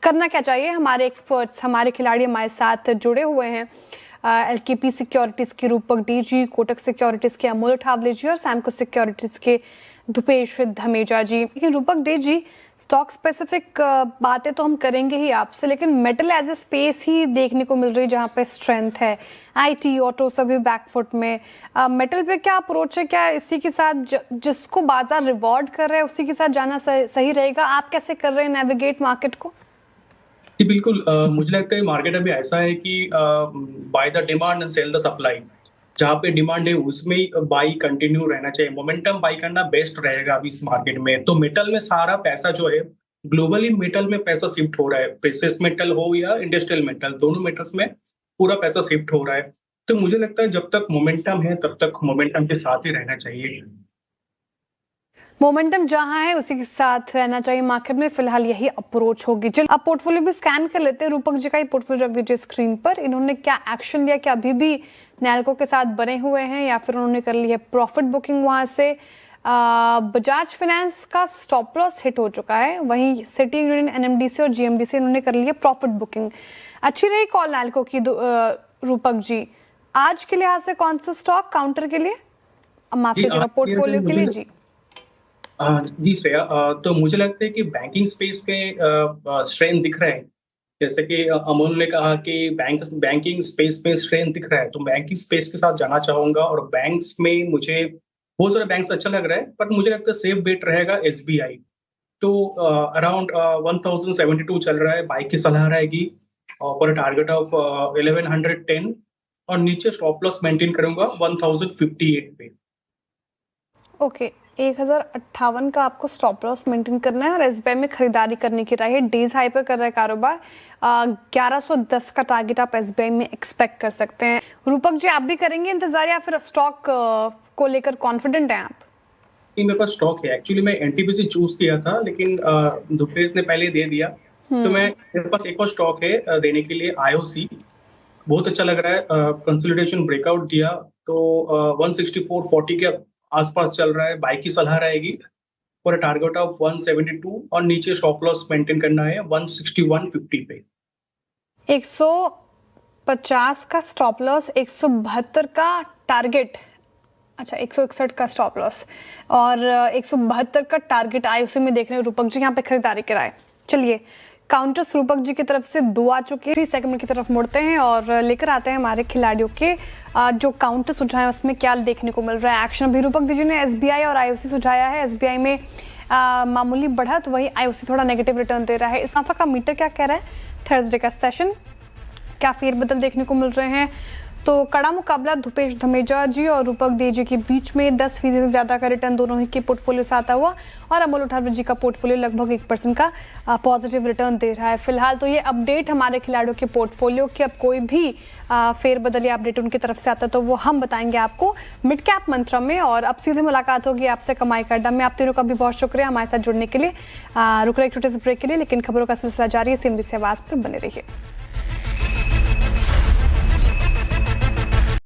करना क्या चाहिए? हमारे एक्सपर्ट्स, हमारे खिलाड़ी हमारे साथ जुड़े हुए हैं। एलकेपी सिक्योरिटीज़ के रूपक डी जी, कोटक सिक्योरिटीज़ के अमोल अठावले जी और सैमको सिक्योरिटीज़ के धुपेश धमेजा जी। लेकिन रूपक डी जी, स्टॉक स्पेसिफिक बातें तो हम करेंगे ही आपसे, लेकिन मेटल एज ए स्पेस ही देखने को मिल रही है जहाँ पे स्ट्रेंथ है। आईटी, ऑटो सभी बैकफुट में। मेटल पे क्या अप्रोच है? क्या इसी के साथ जिसको बाजार रिवॉर्ड कर रहा है उसी के साथ जाना सही रहेगा? आप कैसे कर रहे हैं नेविगेट मार्केट को? जी बिल्कुल। मुझे लगता है मार्केट अभी ऐसा है कि by the demand and sell the supply. जहाँ पे डिमांड है उसमें ही बाई कंटिन्यू रहना चाहिए। मोमेंटम बाई करना बेस्ट रहेगा अभी इस मार्केट में। तो मेटल में सारा पैसा जो है, ग्लोबली मेटल में पैसा शिफ्ट हो रहा है। प्रेशियस मेटल हो या इंडस्ट्रियल मेटल, दोनों मेटल्स में पूरा पैसा शिफ्ट हो रहा है। तो मुझे लगता है जब तक मोमेंटम है तब तक मोमेंटम के साथ ही रहना चाहिए। मोमेंटम जहां है उसी के साथ रहना चाहिए मार्केट में। फिलहाल यही अप्रोच होगी। चल अब पोर्टफोलियो भी स्कैन कर लेते हैं। रूपक जी का ही पोर्टफोलियो रख दीजिए स्क्रीन पर। इन्होंने क्या एक्शन लिया? क्या अभी भी नैल्को के साथ बने हुए हैं या फिर उन्होंने कर ली है प्रॉफिट बुकिंग वहां से? बजाज फाइनेंस का स्टॉप लॉस हिट हो चुका है। वहीं सिटी यूनियन, एनएमडीसी और जीएमडीसी इन्होंने कर ली है प्रॉफिट बुकिंग। अच्छी रही कॉल नैल्को की। रूपक जी, आज के लिहाज से कौन सा स्टॉक काउंटर के लिए, माफ कीजिएगा, पोर्टफोलियो के लिए? जी जी श्रेया, तो मुझे लगता है कि बैंकिंग स्पेस के स्ट्रेंथ दिख रहे हैं। जैसे कि अमोल ने कहा कि बैंकिंग स्पेस में स्ट्रेंथ दिख रहा है, तो बैंकिंग स्पेस के साथ जाना चाहूंगा। और बैंक्स में मुझे बहुत सारे बैंक्स अच्छा लग रहा है, बट मुझे लगता है सेफ बेट रहेगा एसबीआई। तो अराउंड 1072 चल रहा है, बाई की सलाह रहेगी और टारगेट ऑफ 1110 और नीचे स्टॉप लॉस मेंटेन करूंगा 1058 पे। ओके, 1058 का आपको स्टॉप लॉस मेंटेन करना है और एसबीआई में खरीदारी करने की राय है। डेज हाई पर कर रहा है कारोबार। 1110 का टारगेट आप एसबीआई में एक्सपेक्ट कर सकते हैं। रूपक जी, आप भी करेंगे इंतजार या फिर स्टॉक को लेकर कॉन्फिडेंट हैं आप? मेरे पास स्टॉक है। एक्चुअली मैं एनटीपीसी चूज किया था, लेकिन धुपेश ने पहले दे दिया। तो मेरे पास एक और स्टॉक है देने के लिए, आईओसी। बहुत अच्छा लग रहा है। कंसोलिडेशन ब्रेकआउट दिया तो 164.40 के आसपास चल रहा है, बाई की सलाह रहेगी और टारगेट ऑफ 172 और नीचे स्टॉप लॉस मेंटेन करना है 161.50 पे। 150 का स्टॉप लॉस, 172 का टारगेट। अच्छा, 161 का स्टॉप लॉस और 172 का टारगेट आए उसी में देख रहे हैं रूपक जी यहाँ पे खरीदारी कराए। चलिए, काउंटर्स रूपक जी की तरफ से 2 आ चुके हैं। 3 सेगमेंट की तरफ मुड़ते हैं और लेकर आते हैं हमारे खिलाड़ियों के जो काउंटर सुझाए उसमें क्या देखने को मिल रहा है। एक्शन भी रूपक जी ने एसबीआई और आईओसी सुझाया है। एसबीआई में मामूली बढ़त, वही आईओसी थोड़ा नेगेटिव रिटर्न दे रहा है। इस का मीटर क्या कह रहा है? थर्सडे का सेशन क्या फेरबदल देखने को मिल रहे हैं? तो कड़ा मुकाबला धुपेश धमेजा जी और रूपक डी जी के बीच में 10% से ज्यादा का रिटर्न दोनों ही के पोर्टफोलियो से आता हुआ और अमोल अठावले जी का पोर्टफोलियो लगभग 1% का पॉजिटिव रिटर्न दे रहा है। फिलहाल तो ये अपडेट हमारे खिलाड़ियों के पोर्टफोलियो की। अब कोई भी फेरबदल या अपडेट उनकी तरफ से आता तो वो हम बताएंगे आपको मिड कैप मंत्रा में। और अब सीधे मुलाकात होगी आपसे कमाई का अड्डा में। आप तीनों का भी बहुत शुक्रिया हमारे साथ जुड़ने के लिए। रुक रहे छोटे से ब्रेक के लिए, लेकिन खबरों का सिलसिला जारी है। CNBC आवाज पर बने रहिए।